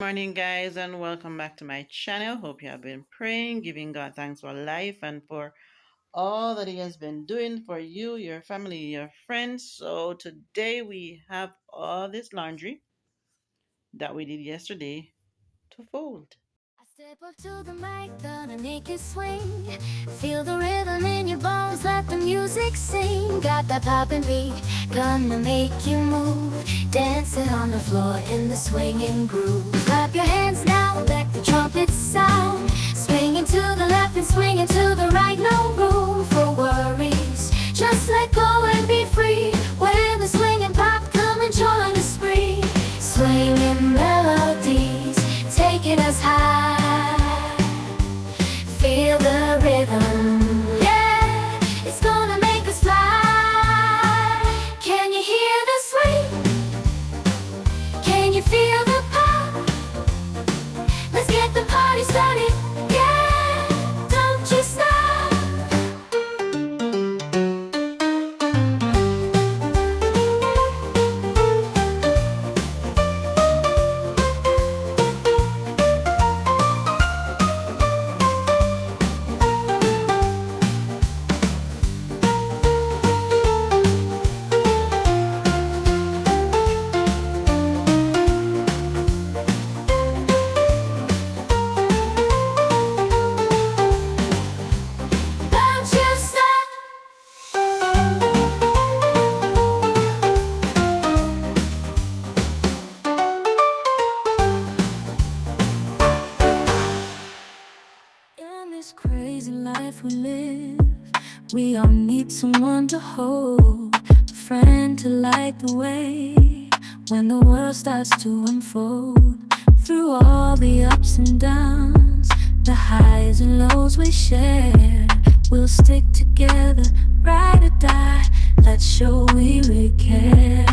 Morning, guys, and welcome back to my channel. Hope you have been praying, giving God thanks for life and for all that He has been doing for you, your family, your friends. So, today we have all this laundry that we did yesterday to fold. I step up to the mic, gonna make it swing. Feel the rhythm in your bones, let the music sing. Got that poppin' beat, gonna make you move. Dancing on the floor in the swinging groove. Clap your hands now, let the trumpets sound. Swinging to the left and swinging to the right, no room for worries. Just let go and be free. When the swinging pop, come and join the spree. Swinging melodies, taking us high. Feel the rhythm, yeah, it's gonna make us fly. Can you hear the swing? Can you feel the pop? Let's get the party started, yeah, don't you stop. Don't you stop. In this crazy life we live, we all need someone to hold, a friend to light the way when the world starts to unfold. Through all the ups and downs, the highs and lows we share, we'll stick together, ride or die. Let's show we really care.